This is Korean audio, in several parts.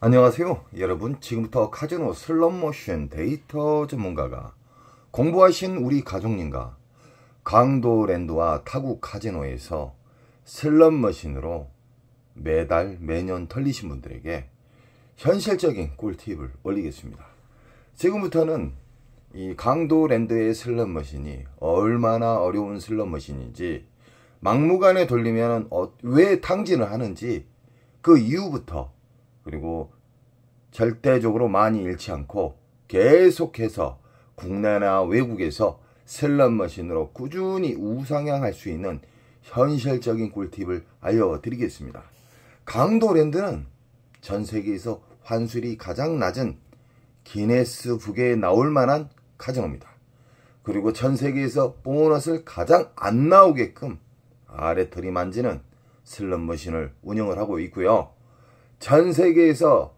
안녕하세요 여러분. 지금부터 카지노 슬롯머신 데이터 전문가가 공부하신 우리 가족님과 강도랜드와 타국 카지노에서 슬롯머신으로 매달 매년 털리신 분들에게 현실적인 꿀팁을 올리겠습니다. 지금부터는 이 강도랜드의 슬롯머신이 얼마나 어려운 슬롯머신인지, 막무가내 돌리면 왜 탕진을 하는지 그 이유부터, 그리고 절대적으로 많이 잃지 않고 계속해서 국내나 외국에서 슬롯머신으로 꾸준히 우상향할 수 있는 현실적인 꿀팁을 알려드리겠습니다. 강도랜드는 전 세계에서 환수율이 가장 낮은 기네스북에 나올 만한 카지노입니다. 그리고 전 세계에서 보너스를 가장 안 나오게끔 아래털이 만지는 슬롯머신을 운영을 하고 있고요. 전 세계에서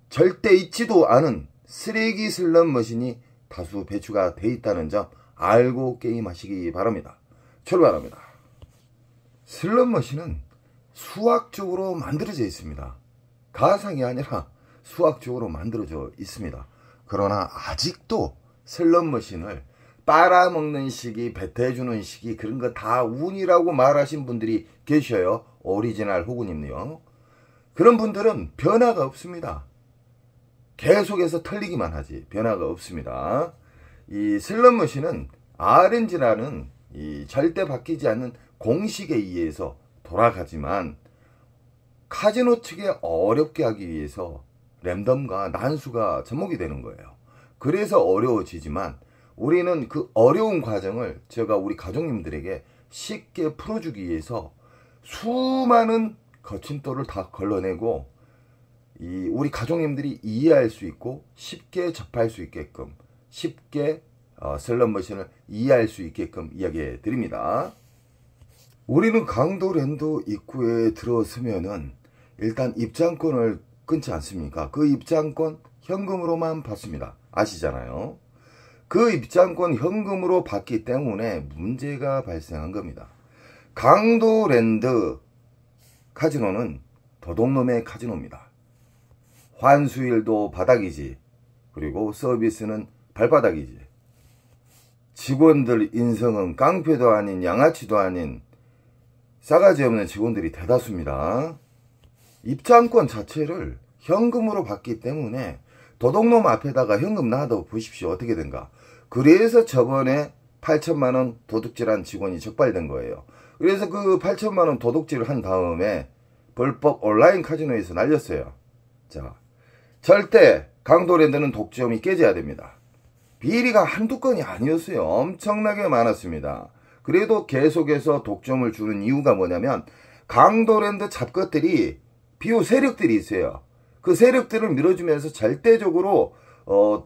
절대 있지도 않은 쓰레기 슬롯머신이 다수 배치가 돼 있다는 점 알고 게임하시기 바랍니다. 출발합니다. 슬롯머신은 수학적으로 만들어져 있습니다. 가상이 아니라 수학적으로 만들어져 있습니다. 그러나 아직도 슬롯머신을 빨아먹는 시기, 뱉어주는 시기, 그런 거 다 운이라고 말하신 분들이 계셔요. 오리지널 호구님요. 그런 분들은 변화가 없습니다. 계속해서 털리기만 하지 변화가 없습니다. 이 슬롯머신은 RNG라는 이 절대 바뀌지 않는 공식에 의해서 돌아가지만, 카지노 측에 어렵게 하기 위해서 랜덤과 난수가 접목이 되는 거예요. 그래서 어려워지지만, 우리는 그 어려운 과정을 제가 우리 가족님들에게 쉽게 풀어주기 위해서 수많은 거침돌을 다 걸러내고, 우리 가족님들이 이해할 수 있고 쉽게 접할 수 있게끔, 쉽게 슬롯머신을 이해할 수 있게끔 이야기해 드립니다. 우리는 강도랜드 입구에 들어서면은 일단 입장권을 끊지 않습니까? 그 입장권 현금으로만 받습니다. 아시잖아요. 그 입장권 현금으로 받기 때문에 문제가 발생한 겁니다. 강도랜드 카지노는 도둑놈의 카지노입니다. 환수율도 바닥이지, 그리고 서비스는 발바닥이지, 직원들 인성은 깡패도 아닌 양아치도 아닌 싸가지 없는 직원들이 대다수입니다. 입장권 자체를 현금으로 받기 때문에 도둑놈 앞에다가 현금 놔둬 보십시오. 어떻게 된가. 그래서 저번에 8천만원 도둑질한 직원이 적발된 거예요. 그래서 그 8천만원 도둑질을 한 다음에 불법 온라인 카지노에서 날렸어요. 자, 절대 강도랜드는 독점이 깨져야 됩니다. 비리가 한두 건이 아니었어요. 엄청나게 많았습니다. 그래도 계속해서 독점을 주는 이유가 뭐냐면, 강도랜드 잡것들이 비호 세력들이 있어요. 그 세력들을 밀어주면서 절대적으로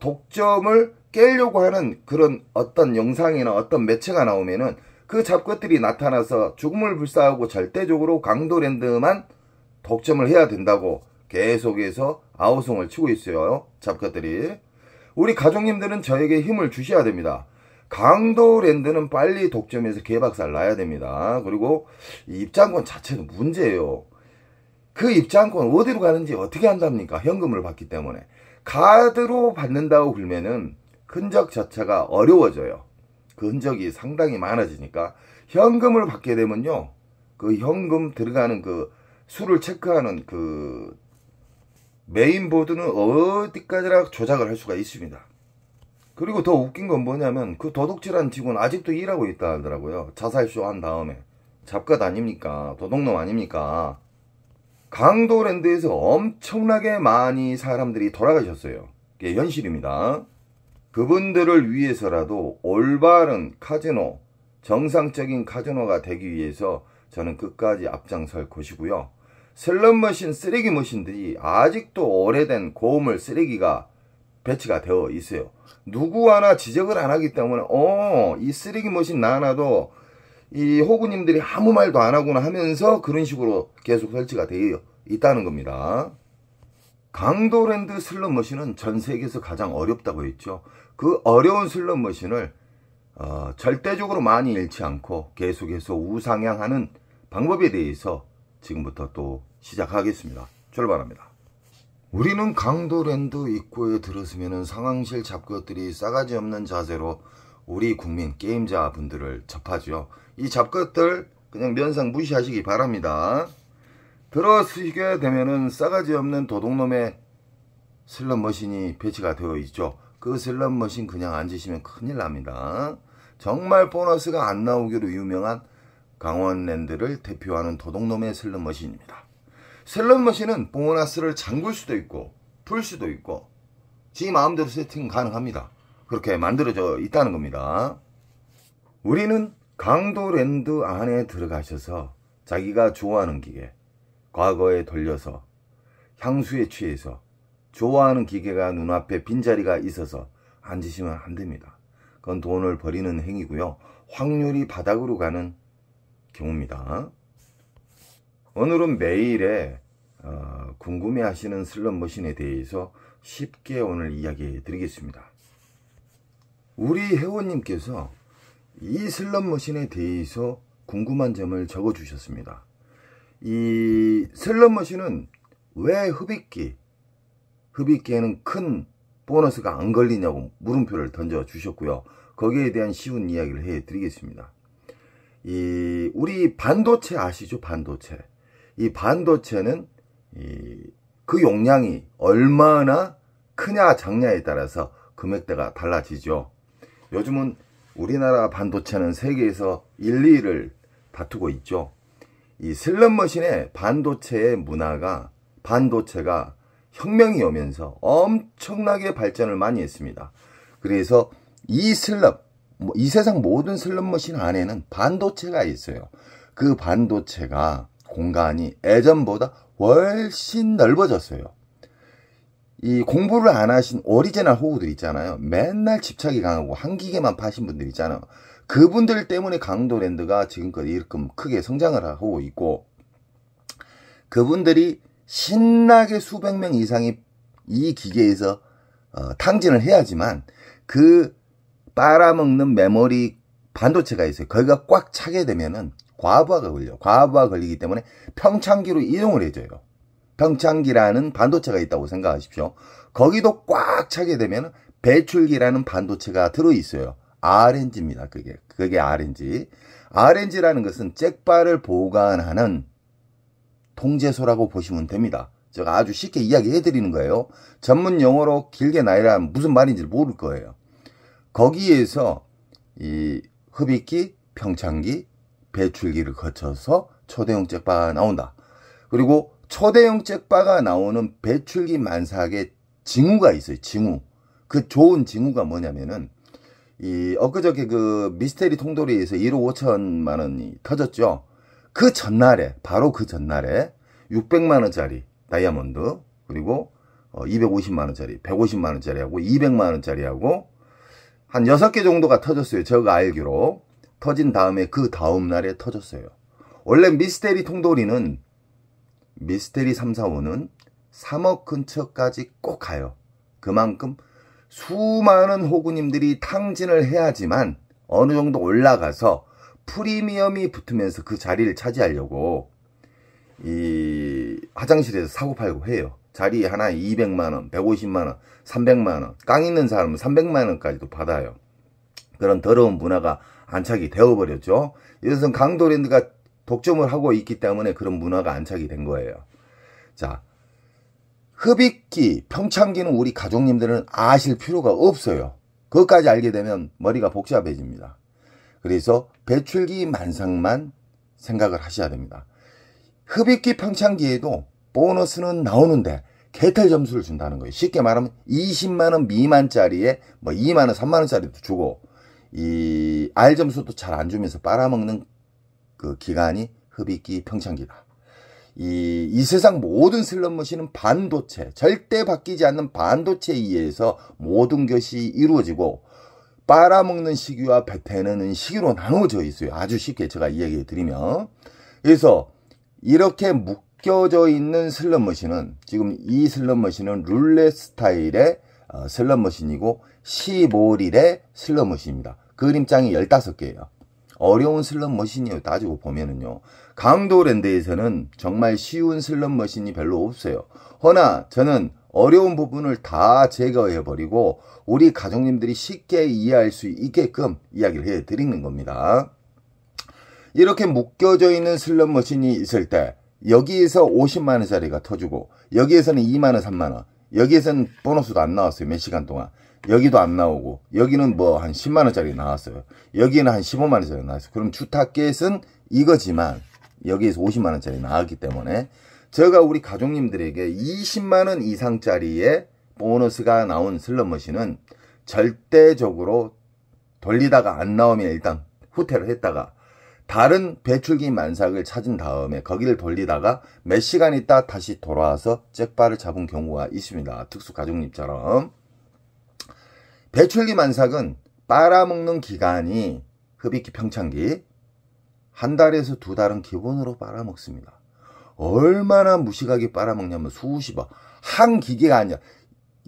독점을 깨려고 하는 그런 어떤 영상이나 어떤 매체가 나오면은 그 잡것들이 나타나서 죽음을 불사하고 절대적으로 강도랜드만 독점을 해야 된다고 계속해서 아우성을 치고 있어요. 잡것들이. 우리 가족님들은 저에게 힘을 주셔야 됩니다. 강도랜드는 빨리 독점해서 개박살 나야 됩니다. 그리고 이 입장권 자체도 문제예요. 그 입장권 어디로 가는지 어떻게 한답니까? 현금을 받기 때문에. 카드로 받는다고 그러면은 흔적 자체가 어려워져요. 그 흔적이 상당히 많아지니까 현금을 받게 되면요, 그 현금 들어가는 그 수를 체크하는 그 메인보드는 어디까지나 조작을 할 수가 있습니다. 그리고 더 웃긴 건 뭐냐면, 그 도둑질한 직원 아직도 일하고 있다 하더라고요. 자살쇼 한 다음에. 잡것 아닙니까? 도둑놈 아닙니까? 강도랜드에서 엄청나게 많이 사람들이 돌아가셨어요. 그게 현실입니다. 그분들을 위해서라도 올바른 카지노, 정상적인 카지노가 되기 위해서 저는 끝까지 앞장설 것이고요. 슬롯머신, 쓰레기 머신들이 아직도 오래된 고물 쓰레기가 배치가 되어 있어요. 누구 하나 지적을 안 하기 때문에 이 쓰레기 머신 나놔도 이 호구님들이 아무 말도 안 하구나 하면서 그런 식으로 계속 설치가 되어 있다는 겁니다. 강도랜드 슬롯머신은 전 세계에서 가장 어렵다고 했죠. 그 어려운 슬롯머신을 절대적으로 많이 잃지 않고 계속해서 우상향하는 방법에 대해서 지금부터 또 시작하겠습니다. 출발합니다. 우리는 강도랜드 입구에 들어서면 상황실 잡것들이 싸가지 없는 자세로 우리 국민 게임자 분들을 접하죠. 이 잡것들 그냥 면상 무시하시기 바랍니다. 들어서게 되면은 싸가지 없는 도둑놈의 슬롯머신이 배치가 되어 있죠. 그 슬롯머신 그냥 앉으시면 큰일 납니다. 정말 보너스가 안 나오기로 유명한 강원랜드를 대표하는 도둑놈의 슬롯머신입니다. 슬롯머신은 보너스를 잠글 수도 있고 풀 수도 있고 지 마음대로 세팅 가능합니다. 그렇게 만들어져 있다는 겁니다. 우리는 강도랜드 안에 들어가셔서 자기가 좋아하는 기계, 과거에 돌려서 향수에 취해서 좋아하는 기계가 눈앞에 빈자리가 있어서 앉으시면 안 됩니다. 그건 돈을 버리는 행위고요. 확률이 바닥으로 가는 경우입니다. 오늘은 매일에 궁금해하시는 슬롯머신에 대해서 쉽게 오늘 이야기해 드리겠습니다. 우리 회원님께서 이 슬롯머신에 대해서 궁금한 점을 적어 주셨습니다. 이 슬롯머신은 왜 흡입기에는 큰 보너스가 안 걸리냐고 물음표를 던져 주셨고요. 거기에 대한 쉬운 이야기를 해 드리겠습니다. 우리 반도체 아시죠? 반도체. 이 반도체는 그 용량이 얼마나 크냐 작냐에 따라서 금액대가 달라지죠. 요즘은 우리나라 반도체는 세계에서 1, 2위를 다투고 있죠. 이 슬롯머신의 반도체의 문화가 반도체가 혁명이 오면서 엄청나게 발전을 많이 했습니다. 그래서 이 세상 모든 슬롯머신 안에는 반도체가 있어요. 그 반도체가 공간이 예전보다 훨씬 넓어졌어요. 이 공부를 안 하신 오리지널 호구들 있잖아요. 맨날 집착이 강하고 한 기계만 파신 분들 있잖아요. 그분들 때문에 강도랜드가 지금까지 이렇게 크게 성장을 하고 있고, 그분들이 신나게 수백 명 이상이 이 기계에서 탕진을 해야지만 그 빨아먹는 메모리 반도체가 있어요. 거기가 꽉 차게 되면은 과부하가 걸려요. 과부하 걸리기 때문에 평창기로 이동을 해줘요. 평창기라는 반도체가 있다고 생각하십시오. 거기도 꽉 차게 되면 배출기라는 반도체가 들어있어요. RNG입니다. 그게 RNG. RNG라는 것은 잭바를 보관하는 통제소라고 보시면 됩니다. 제가 아주 쉽게 이야기해 드리는 거예요. 전문 용어로 길게 나열하면 무슨 말인지 모를 거예요. 거기에서 이 흡입기, 평창기, 배출기를 거쳐서 초대형 잭바가 나온다. 그리고 초대형 잭바가 나오는 배출기 만삭에 징후가 있어요. 징후. 그 좋은 징후가 뭐냐면은 엊그저께 그 미스테리 통돌이에서 1억 5천만 원이 터졌죠. 그 전날에, 바로 그 전날에 600만 원짜리 다이아몬드, 그리고 250만 원짜리, 150만 원짜리하고 200만 원짜리하고 한 6개 정도가 터졌어요. 제가 알기로. 터진 다음에 그 다음 날에 터졌어요. 원래 미스테리 통돌이는 미스테리 3, 4호는 3억 근처까지 꼭 가요. 그만큼 수많은 호구님들이 탕진을 해야지만 어느 정도 올라가서 프리미엄이 붙으면서 그 자리를 차지하려고 이 화장실에서 사고팔고 해요. 자리 하나에 200만원, 150만원, 300만원, 깡 있는 사람은 300만원까지도 받아요. 그런 더러운 문화가 안착이 되어버렸죠. 이것은 강도랜드가 독점을 하고 있기 때문에 그런 문화가 안착이 된 거예요. 자, 흡입기, 평창기는 우리 가족님들은 아실 필요가 없어요. 그것까지 알게 되면 머리가 복잡해집니다. 그래서 배출기 만삭만 생각을 하셔야 됩니다. 흡입기, 평창기에도 보너스는 나오는데 개털 점수를 준다는 거예요. 쉽게 말하면 20만원 미만짜리에 뭐 2만원, 3만원짜리도 주고 이 R 점수도 잘 안 주면서 빨아먹는 그 기간이 흡입기, 평창기다. 이 세상 모든 슬롯머신은 반도체, 절대 바뀌지 않는 반도체에 의해서 모든 것이 이루어지고 빨아먹는 시기와 뱉어내는 시기로 나누어져 있어요. 아주 쉽게 제가 이야기해 드리면. 그래서 이렇게 묶여져 있는 슬롯머신은, 지금 이 슬롯머신은 룰렛 스타일의 슬롯머신이고 15릴의 슬롯머신입니다. 그림장이 15개예요. 어려운 슬롯머신이에요. 따지고 보면은요. 강도랜드에서는 정말 쉬운 슬롯머신이 별로 없어요. 허나 저는 어려운 부분을 다 제거해버리고 우리 가족님들이 쉽게 이해할 수 있게끔 이야기를 해드리는 겁니다. 이렇게 묶여져 있는 슬롯머신이 있을 때 여기에서 50만원짜리가 터지고 여기에서는 2만원, 3만원, 여기에서는 보너스도 안 나왔어요. 몇 시간 동안. 여기도 안 나오고 여기는 뭐 한 10만원짜리 나왔어요. 여기는 한 15만원짜리 나왔어요. 그럼 주 타겟은 이거지만 여기에서 50만원짜리 나왔기 때문에 제가 우리 가족님들에게 20만원 이상짜리의 보너스가 나온 슬롯머신은 절대적으로 돌리다가 안 나오면 일단 후퇴를 했다가 다른 배출기 만삭을 찾은 다음에 거기를 돌리다가 몇 시간 있다 다시 돌아와서 잭바를 잡은 경우가 있습니다. 특수 가족님처럼. 배출기 만삭은 빨아먹는 기간이 흡입기 평창기 한 달에서 두 달은 기본으로 빨아먹습니다. 얼마나 무식하게 빨아먹냐면 수십억. 한 기계가 아니라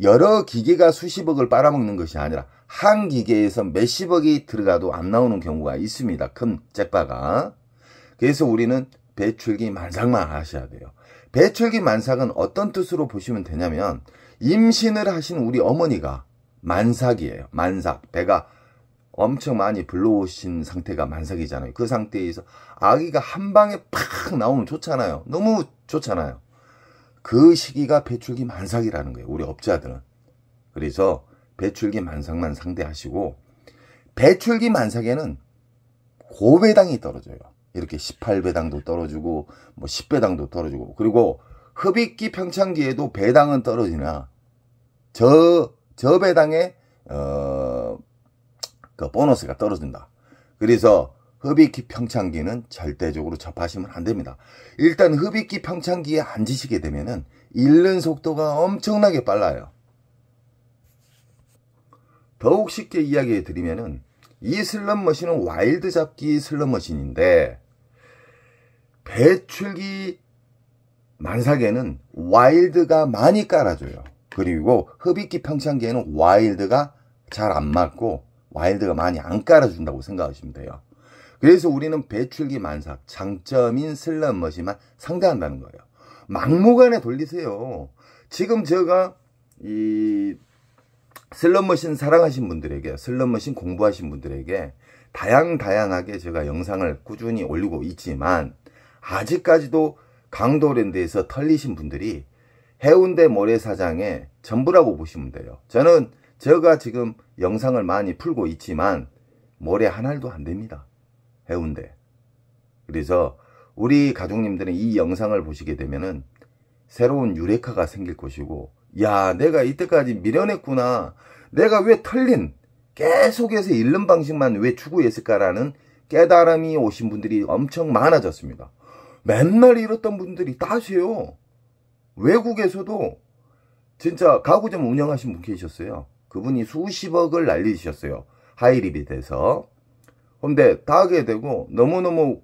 여러 기계가 수십억을 빨아먹는 것이 아니라 한 기계에서 몇십억이 들어가도 안 나오는 경우가 있습니다. 큰 잭바가. 그래서 우리는 배출기 만삭만 하셔야 돼요. 배출기 만삭은 어떤 뜻으로 보시면 되냐면 임신을 하신 우리 어머니가 만삭이에요. 만삭. 배가 엄청 많이 불러오신 상태가 만삭이잖아요. 그 상태에서 아기가 한 방에 팍 나오면 좋잖아요. 너무 좋잖아요. 그 시기가 배출기 만삭이라는 거예요. 우리 업자들은. 그래서 배출기 만삭만 상대하시고 배출기 만삭에는 고배당이 떨어져요. 이렇게 18배당도 떨어지고 뭐 10배당도 떨어지고 그리고 흡입기 평창기에도 배당은 떨어지나 저 배당에 그 보너스가 떨어진다. 그래서 흡입기 평창기는 절대적으로 접하시면 안 됩니다. 일단 흡입기 평창기에 앉으시게 되면은 잃는 속도가 엄청나게 빨라요. 더욱 쉽게 이야기해 드리면은 이 슬롯머신은 와일드 잡기 슬롯머신인데 배출기 만삭에는 와일드가 많이 깔아줘요. 그리고 흡입기 평창기에는 와일드가 잘 안 맞고 와일드가 많이 안 깔아준다고 생각하시면 돼요. 그래서 우리는 배출기 만삭, 장점인 슬롯머신만 상대한다는 거예요. 막무가내 돌리세요. 지금 제가 이 슬롯머신 사랑하신 분들에게, 슬롯머신 공부하신 분들에게 다양하게 제가 영상을 꾸준히 올리고 있지만 아직까지도 강도랜드에서 털리신 분들이 해운대 모래사장의 전부라고 보시면 돼요. 제가 지금 영상을 많이 풀고 있지만 모래 한 알도 안 됩니다. 해운대. 그래서 우리 가족님들은 이 영상을 보시게 되면은 새로운 유레카가 생길 것이고, 야, 내가 이때까지 미련했구나. 내가 왜 털린, 계속해서 잃는 방식만 왜 추구했을까라는 깨달음이 오신 분들이 엄청 많아졌습니다. 맨날 잃었던 분들이 따세요. 외국에서도 진짜 가구점 운영하신 분 계셨어요. 그분이 수십억을 날리셨어요. 하이립이 돼서. 근데 다 하게 되고 너무너무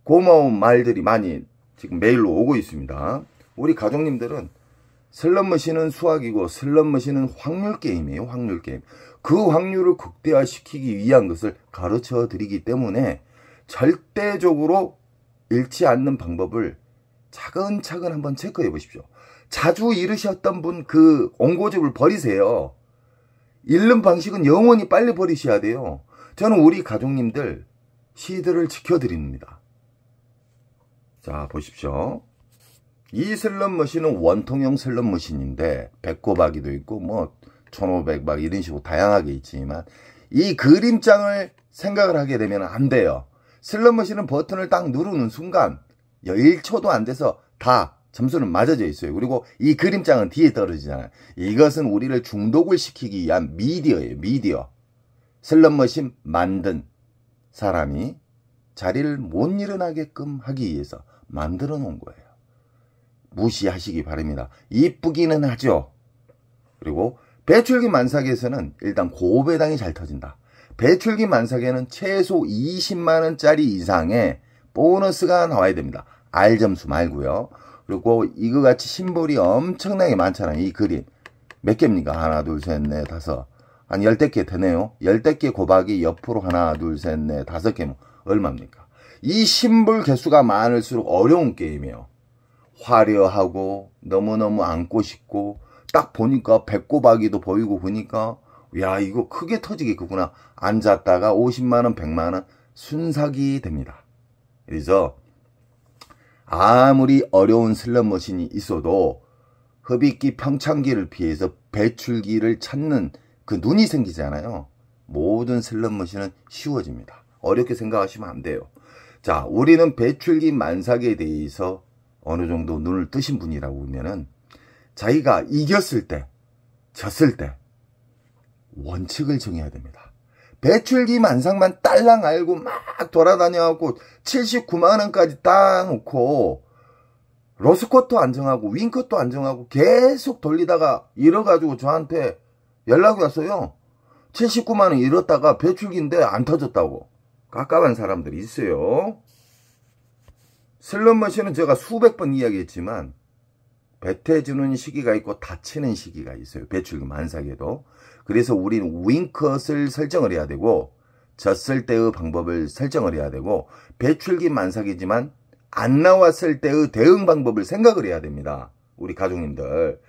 고마운 말들이 많이 지금 메일로 오고 있습니다. 우리 가족님들은 슬롯머신은 수학이고 슬롯머신은 확률 게임이에요. 확률 게임. 그 확률을 극대화시키기 위한 것을 가르쳐 드리기 때문에 절대적으로 잃지 않는 방법을 차근차근 한번 체크해 보십시오. 자주 잃으셨던 분 그 옹고집을 버리세요. 잃는 방식은 영원히 빨리 버리셔야 돼요. 저는 우리 가족님들 시드를 지켜드립니다. 자, 보십시오. 이 슬롯머신은 원통형 슬롯머신인데 배꼽하기도 있고 뭐 1500박 이런 식으로 다양하게 있지만 이 그림장을 생각을 하게 되면 안 돼요. 슬롯머신은 버튼을 딱 누르는 순간 1초도 안 돼서 다 점수는 맞아져 있어요. 그리고 이 그림장은 뒤에 떨어지잖아요. 이것은 우리를 중독을 시키기 위한 미디어예요. 미디어. 슬롯머신 만든 사람이 자리를 못 일어나게끔 하기 위해서 만들어 놓은 거예요. 무시하시기 바랍니다. 이쁘기는 하죠. 그리고 배출기 만삭에서는 일단 고배당이 잘 터진다. 배출기 만삭에는 최소 20만원짜리 이상의 보너스가 나와야 됩니다. R점수 말고요. 그리고 이거 같이 심볼이 엄청나게 많잖아요. 이 그림. 몇 개입니까? 하나, 둘, 셋, 넷, 다섯. 한 10개 되네요. 10개 곱하기 옆으로 하나, 둘, 셋, 넷, 5개면 얼마입니까? 이 심볼 개수가 많을수록 어려운 게임이에요. 화려하고 너무너무 안고 싶고 딱 보니까 배꼽아기도 보이고 보니까 야 이거 크게 터지겠구나. 앉았다가 50만원 100만원 순삭이 됩니다. 그래서 아무리 어려운 슬롯머신이 있어도 흡입기 평창기를 피해서 배출기를 찾는 그 눈이 생기잖아요. 모든 슬롯머신은 쉬워집니다. 어렵게 생각하시면 안 돼요. 자, 우리는 배출기 만삭에 대해서 어느 정도 눈을 뜨신 분이라고 하면은 자기가 이겼을 때, 졌을 때 원칙을 정해야 됩니다. 배출기 만삭만 딸랑 알고 막 돌아다녀갖고 79만원까지 딱 놓고 로스컷도 안 정하고 윙컷도 안 정하고 계속 돌리다가 잃어가지고 저한테 연락이 왔어요. 79만원 잃었다가 배출기인데 안 터졌다고. 깝깝한 사람들이 있어요. 슬롯머신은 제가 수백 번 이야기했지만 배태주는 시기가 있고 다치는 시기가 있어요. 배출기 만삭에도. 그래서 우리는 윙컷을 설정을 해야 되고 졌을 때의 방법을 설정을 해야 되고 배출기 만삭이지만 안 나왔을 때의 대응 방법을 생각을 해야 됩니다. 우리 가족님들.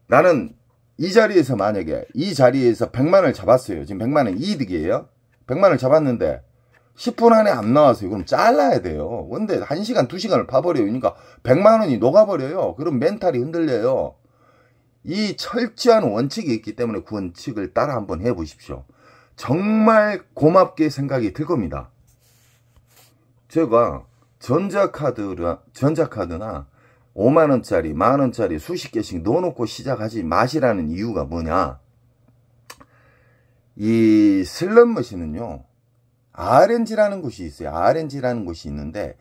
나는 이 자리에서 만약에 이 자리에서 100만원을 잡았어요. 지금 100만원 이득이에요. 100만원을 잡았는데 10분 안에 안 나왔어요. 그럼 잘라야 돼요. 근데 1시간, 2시간을 파버려요. 그러니까 100만원이 녹아버려요. 그럼 멘탈이 흔들려요. 이 철저한 원칙이 있기 때문에 그 원칙을 따라 한번 해보십시오. 정말 고맙게 생각이 들 겁니다. 제가 전자카드나 5만원짜리, 만원짜리 수십 개씩 넣어놓고 시작하지 마시라는 이유가 뭐냐. 이 슬롯머신은요. RNG라는 곳이 있어요. RNG라는 곳이 있는데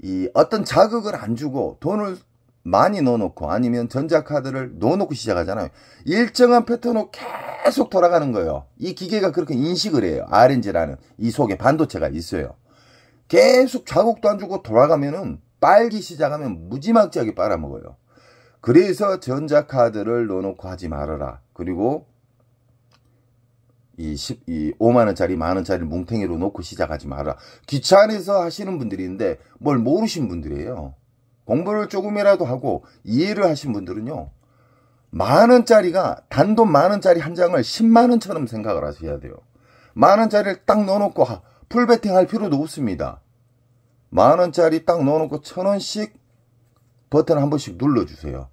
이 어떤 자극을 안 주고 돈을 많이 넣어놓고 아니면 전자카드를 넣어놓고 시작하잖아요. 일정한 패턴으로 계속 돌아가는 거예요. 이 기계가 그렇게 인식을 해요. RNG라는 이 속에 반도체가 있어요. 계속 자극도 안 주고 돌아가면은 빨기 시작하면 무지막지하게 빨아먹어요. 그래서 전자카드를 넣어놓고 하지 말아라. 그리고 이 5만원짜리 만원짜리 뭉탱이로 놓고 시작하지 마라. 귀찮아서 하시는 분들인데 뭘 모르신 분들이에요. 공부를 조금이라도 하고 이해를 하신 분들은요. 만원짜리가 단돈 만원짜리 한 장을 10만원처럼 생각을 하셔야 돼요. 만원짜리를 딱 넣어놓고 풀베팅 할 필요도 없습니다. 만원짜리 딱 넣어놓고 1000원씩 버튼 한 번씩 눌러주세요.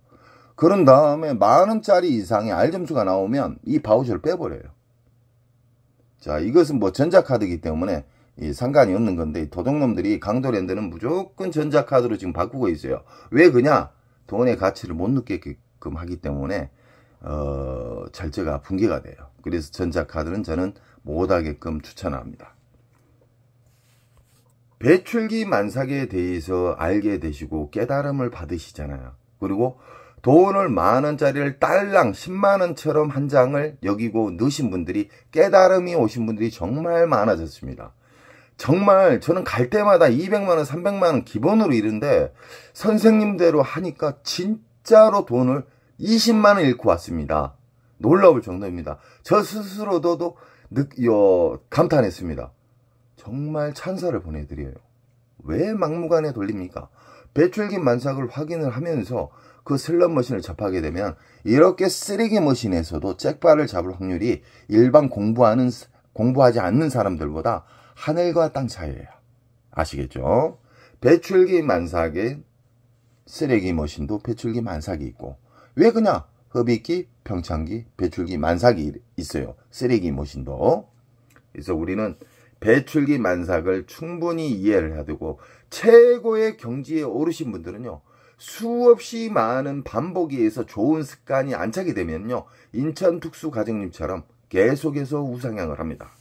그런 다음에 만원짜리 이상의 R점수가 나오면 이 바우처를 빼버려요. 자, 이것은 뭐 전자카드이기 때문에 상관이 없는 건데 도둑놈들이 강도랜드는 무조건 전자카드로 지금 바꾸고 있어요. 왜 그냐? 돈의 가치를 못 느끼게끔 하기 때문에 절제가 붕괴가 돼요. 그래서 전자카드는 저는 못하게끔 추천합니다. 배출기 만삭에 대해서 알게 되시고 깨달음을 받으시잖아요. 그리고 돈을 만원짜리를 딸랑 10만원처럼 한 장을 여기고 넣으신 분들이 깨달음이 오신 분들이 정말 많아졌습니다. 정말 저는 갈 때마다 200만원 300만원 기본으로 이른데 선생님대로 하니까 진짜로 돈을 20만원 잃고 왔습니다. 놀라울 정도입니다. 저 스스로도 감탄했습니다. 정말 찬사를 보내드려요. 왜 막무가내 돌립니까? 배출기 만삭을 확인을 하면서 그 슬롯머신을 접하게 되면 이렇게 쓰레기 머신에서도 잭바를 잡을 확률이 일반 공부하지 않는 사람들보다 하늘과 땅 차이예요. 아시겠죠? 배출기 만삭에 쓰레기 머신도 배출기 만삭이 있고 왜 그냥 흡입기, 평창기, 배출기 만삭이 있어요. 쓰레기 머신도. 그래서 우리는 배출기 만삭을 충분히 이해를 해야 되고 최고의 경지에 오르신 분들은요. 수없이 많은 반복에 의해서 좋은 습관이 안착이 되면요. 인천특수가정님처럼 계속해서 우상향을 합니다.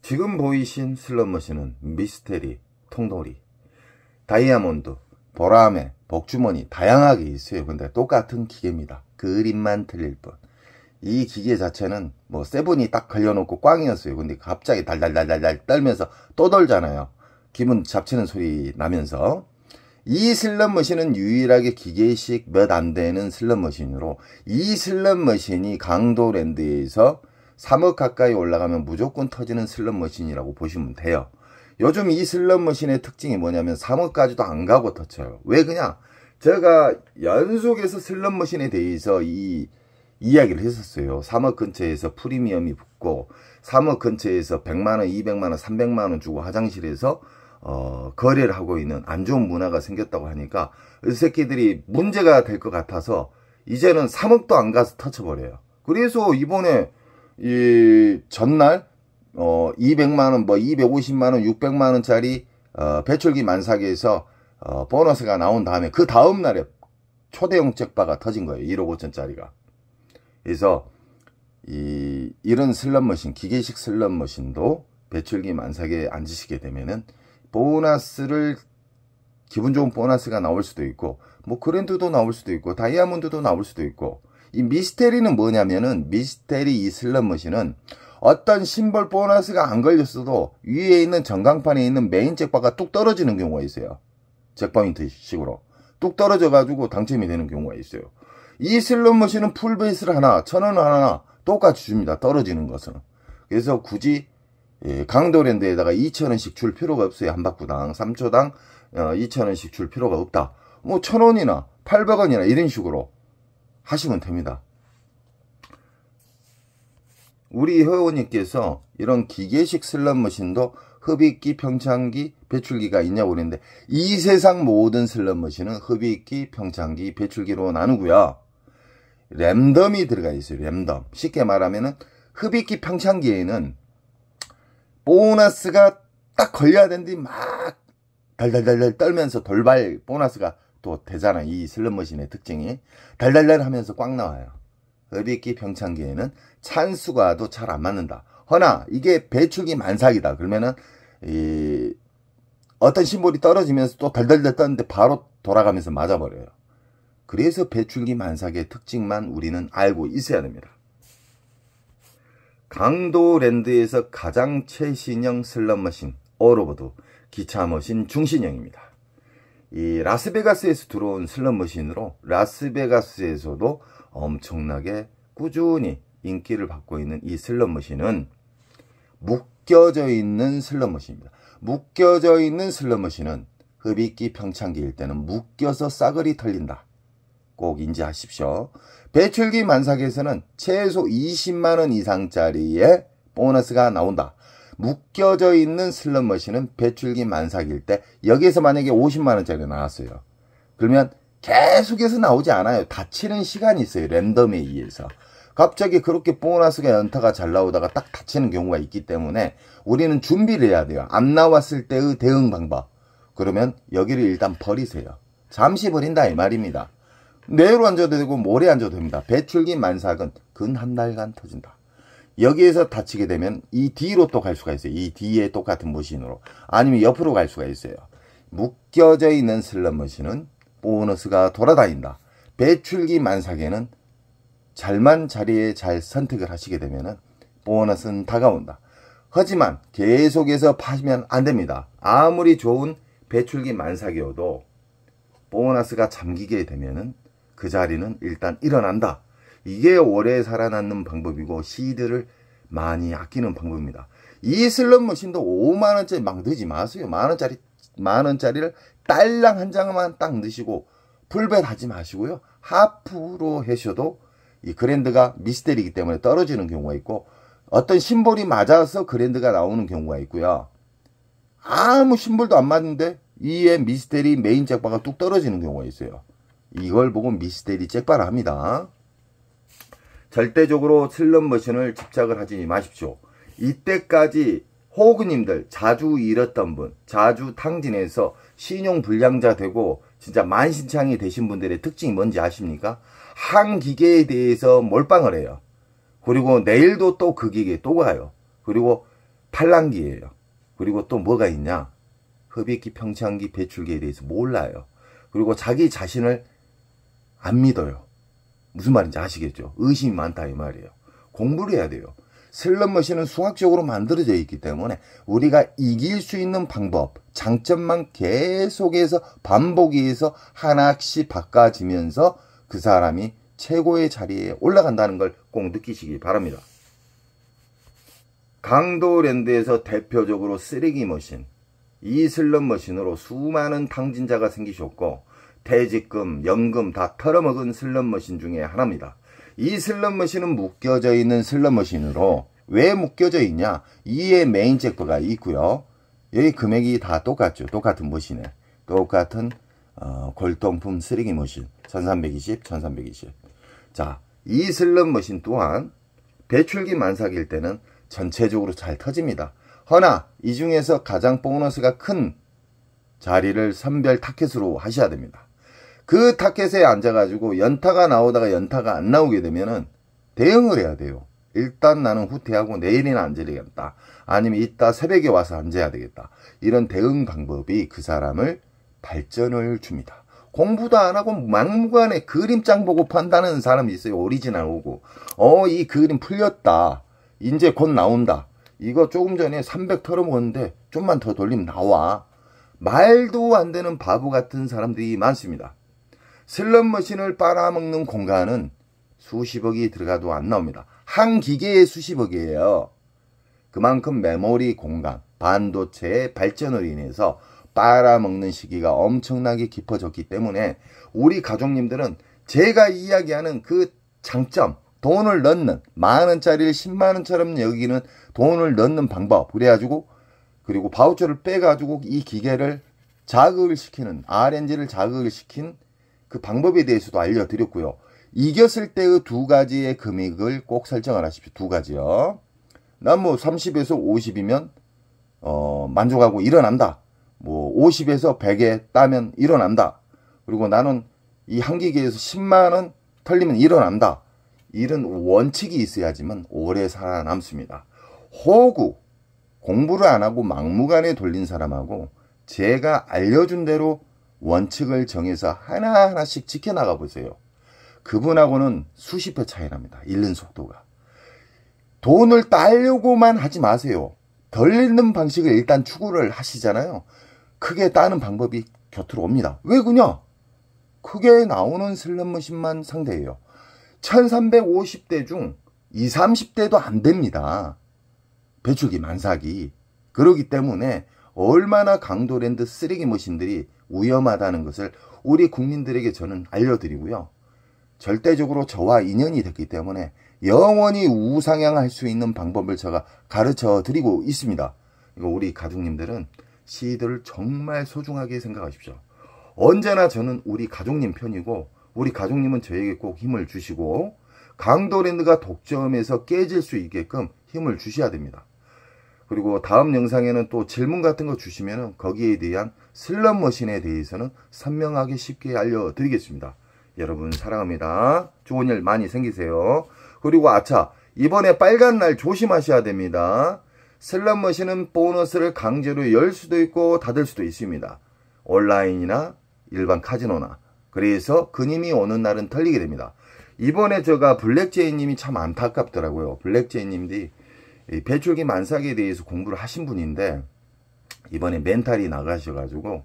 지금 보이신 슬롯머신은 미스테리, 통돌이, 다이아몬드, 보라매, 복주머니 다양하게 있어요. 근데 똑같은 기계입니다. 그림만 틀릴 뿐. 이 기계 자체는 뭐 세븐이 딱 걸려놓고 꽝이었어요. 근데 갑자기 달달달달달 떨면서 또 돌잖아요. 기분 잡치는 소리 나면서. 이 슬롯머신은 유일하게 기계식 몇 안 되는 슬롯머신으로 이 슬롯머신이 강도랜드에서 3억 가까이 올라가면 무조건 터지는 슬롯머신이라고 보시면 돼요. 요즘 이 슬롯머신의 특징이 뭐냐면 3억까지도 안 가고 터쳐요. 왜 그냥 제가 연속해서 슬롯머신에 대해서 이야기를 했었어요. 3억 근처에서 프리미엄이 붙고 3억 근처에서 100만원, 200만원, 300만원 주고 화장실에서 거래를 하고 있는 안 좋은 문화가 생겼다고 하니까 이 새끼들이 문제가 될 것 같아서 이제는 3억도 안 가서 터쳐버려요. 그래서 이번에 이 전날 200만원, 뭐 250만원, 600만원짜리 배출기 만삭에서 보너스가 나온 다음에 그 다음날에 초대형 잭바가 터진 거예요. 1억 5천짜리가. 그래서 이런 슬롯머신, 기계식 슬롯머신도 배출기 만삭에 앉으시게 되면은 보너스를, 기분 좋은 보너스가 나올 수도 있고, 뭐 그랜드도 나올 수도 있고, 다이아몬드도 나올 수도 있고. 이 미스테리는 뭐냐면은, 미스테리 이 슬롯머신은 어떤 심볼 보너스가 안 걸렸어도 위에 있는 전광판에 있는 메인 잭바가 뚝 떨어지는 경우가 있어요. 잭포인트 식으로 뚝 떨어져 가지고 당첨이 되는 경우가 있어요. 이 슬롯머신은 풀베이스를 하나, 1000원 하나 똑같이 줍니다. 떨어지는 것은. 그래서 굳이 강도랜드에다가 2000원씩 줄 필요가 없어요. 한 바퀴당 3초당 2000원씩 줄 필요가 없다. 뭐 1000원이나 800원이나 이런 식으로 하시면 됩니다. 우리 회원님께서 이런 기계식 슬롯머신도 흡입기, 평창기, 배출기가 있냐고 그랬는데, 이 세상 모든 슬롯머신은 흡입기, 평창기, 배출기로 나누고요. 랜덤이 들어가 있어요. 랜덤. 쉽게 말하면은 흡입기, 평창기에는 보너스가 딱 걸려야 되는데 막 달달달달 떨면서 돌발 보너스가 또 되잖아요. 이 슬롯머신의 특징이 달달달 하면서 꽉 나와요. 흡입기, 평창기에는 찬수가도 잘 안 맞는다. 허나 이게 배출기 만삭이다. 그러면은 어떤 심볼이 떨어지면서 또 달달달 떴는데 바로 돌아가면서 맞아버려요. 그래서 배출기 만삭의 특징만 우리는 알고 있어야 됩니다. 강도랜드에서 가장 최신형 슬롯머신 오로보드 기차머신 중신형입니다. 이 라스베가스에서 들어온 슬롯머신으로 라스베가스에서도 엄청나게 꾸준히 인기를 받고 있는 이 슬롯머신은 묶여져 있는 슬롯머신입니다. 묶여져 있는 슬롯머신은 흡입기, 평창기일 때는 묶여서 싸그리 털린다. 꼭 인지하십시오. 배출기 만삭에서는 최소 20만원 이상짜리의 보너스가 나온다. 묶여져 있는 슬롯머신은 배출기 만삭일 때 여기에서 만약에 50만원짜리 나왔어요. 그러면 계속해서 나오지 않아요. 닫히는 시간이 있어요. 랜덤에 의해서. 갑자기 그렇게 보너스가 연타가 잘 나오다가 딱 닫히는 경우가 있기 때문에 우리는 준비를 해야 돼요. 안 나왔을 때의 대응 방법. 그러면 여기를 일단 버리세요. 잠시 버린다 이 말입니다. 내일 앉아도 되고 모레 앉아도 됩니다. 배출기 만삭은 근 한 달간 터진다. 여기에서 닫히게 되면 이 뒤로 또 갈 수가 있어요. 이 뒤에 똑같은 머신으로. 아니면 옆으로 갈 수가 있어요. 묶여져 있는 슬롯머신은 보너스가 돌아다닌다. 배출기 만삭에는 잘만 자리에 잘 선택을 하시게 되면 보너스는 다가온다. 하지만 계속해서 파시면 안 됩니다. 아무리 좋은 배출기 만삭이어도 보너스가 잠기게 되면 그 자리는 일단 일어난다. 이게 오래 살아남는 방법이고 시드를 많이 아끼는 방법입니다. 이 슬롯머신도 5만원짜리 막 넣지 마세요. 만원짜리를 딸랑 한 장만 딱 넣으시고 풀벳 하지 마시고요. 하프로 하셔도 이 그랜드가 미스테리이기 때문에 떨어지는 경우가 있고, 어떤 심볼이 맞아서 그랜드가 나오는 경우가 있고요. 아무 심볼도 안 맞는데 이에 미스테리 메인 잭바가 뚝 떨어지는 경우가 있어요. 이걸 보고 미스테리 잭바라 합니다. 절대적으로 슬롯머신을 집착을 하지 마십시오. 이때까지 호그님들 자주 잃었던 분, 자주 탕진해서 신용 불량자 되고 진짜 만신창이 되신 분들의 특징이 뭔지 아십니까? 한 기계에 대해서 몰빵을 해요. 그리고 내일도 또 그 기계에 또 가요. 그리고 팔랑기예요. 그리고 또 뭐가 있냐? 흡입기, 평창기, 배출기에 대해서 몰라요. 그리고 자기 자신을 안 믿어요. 무슨 말인지 아시겠죠? 의심이 많다 이 말이에요. 공부를 해야 돼요. 슬롯머신은 수학적으로 만들어져 있기 때문에 우리가 이길 수 있는 방법, 장점만 계속해서 반복해서 하나씩 바꿔지면서 그 사람이 최고의 자리에 올라간다는 걸 꼭 느끼시기 바랍니다. 강도랜드에서 대표적으로 쓰레기 머신, 이 슬롯머신으로 수많은 탕진자가 생기셨고 퇴직금, 연금 다 털어먹은 슬롯머신 중에 하나입니다. 이 슬롯머신은 묶여져 있는 슬롯머신으로 왜 묶여져 있냐? 이에 메인 잭버가 있고요. 여기 금액이 다 똑같죠. 똑같은 머신에. 똑같은 골동품 쓰레기 머신 1320, 1320. 자, 이 슬롯머신 또한 배출기 만삭일 때는 전체적으로 잘 터집니다. 허나 이 중에서 가장 보너스가 큰 자리를 선별 타켓으로 하셔야 됩니다. 그 타켓에 앉아가지고 연타가 나오다가 연타가 안 나오게 되면은 대응을 해야 돼요. 일단 나는 후퇴하고 내일이나 앉아야 되겠다. 아니면 이따 새벽에 와서 앉아야 되겠다. 이런 대응 방법이 그 사람을 발전을 줍니다. 공부도 안 하고 막무가내 그림장 보고 판다는 사람이 있어요. 오리지널 오고. 이 그림 풀렸다. 이제 곧 나온다. 이거 조금 전에 300 털어먹었는데 좀만 더 돌리면 나와. 말도 안 되는 바보 같은 사람들이 많습니다. 슬롯머신을 빨아먹는 공간은 수십억이 들어가도 안 나옵니다. 한 기계에 수십억이에요. 그만큼 메모리 공간, 반도체의 발전으로 인해서 빨아먹는 시기가 엄청나게 깊어졌기 때문에 우리 가족님들은 제가 이야기하는 그 장점, 돈을 넣는, 만원짜리를 10만원처럼 여기는 돈을 넣는 방법, 그래가지고 그리고 바우처를 빼가지고 이 기계를 자극을 시키는, RNG를 자극을 시킨 그 방법에 대해서도 알려드렸고요. 이겼을 때의 두 가지의 금액을 꼭 설정을 하십시오. 두 가지요. 난 뭐 30에서 50이면 만족하고 일어난다. 뭐 50에서 100에 따면 일어난다. 그리고 나는 이 한 기계에서 10만원 털리면 일어난다. 이런 원칙이 있어야지만 오래 살아남습니다. 호구, 공부를 안 하고 막무가내 돌린 사람하고 제가 알려준 대로 원칙을 정해서 하나하나씩 지켜나가 보세요. 그분하고는 수십 배 차이 납니다. 잃는 속도가. 돈을 따려고만 하지 마세요. 덜 잃는 방식을 일단 추구를 하시잖아요. 크게 따는 방법이 곁으로 옵니다. 왜 그냐? 크게 나오는 슬롯머신만 상대해요. 1350대 중 20, 30대도 안 됩니다. 배출기 만삭이. 그러기 때문에 얼마나 강도랜드 쓰레기 머신들이 위험하다는 것을 우리 국민들에게 저는 알려드리고요. 절대적으로 저와 인연이 됐기 때문에 영원히 우상향할 수 있는 방법을 제가 가르쳐 드리고 있습니다. 우리 가족님들은 시들을 정말 소중하게 생각하십시오. 언제나 저는 우리 가족님 편이고 우리 가족님은 저에게 꼭 힘을 주시고 강도랜드가 독점에서 깨질 수 있게끔 힘을 주셔야 됩니다. 그리고 다음 영상에는 또 질문 같은 거 주시면 거기에 대한 슬롯머신에 대해서는 선명하게 쉽게 알려드리겠습니다. 여러분 사랑합니다. 좋은 일 많이 생기세요. 그리고 이번에 빨간 날 조심하셔야 됩니다. 슬롯머신은 보너스를 강제로 열 수도 있고 닫을 수도 있습니다. 온라인이나 일반 카지노나. 그래서 그님이 오는 날은 털리게 됩니다. 이번에 제가 블랙제이님이 참 안타깝더라고요. 블랙제이님이 배출기 만삭에 대해서 공부를 하신 분인데 이번에 멘탈이 나가셔가지고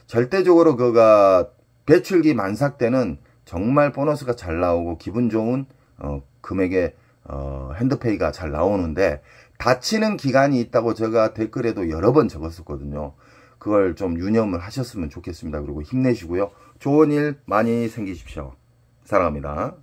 절대적으로 그가 배출기 만삭 때는 정말 보너스가 잘 나오고 기분 좋은 금액의 핸드페이가 잘 나오는데 다치는 기간이 있다고 제가 댓글에도 여러 번 적었었거든요. 그걸 좀 유념을 하셨으면 좋겠습니다. 그리고 힘내시고요. 좋은 일 많이 생기십시오. 사랑합니다.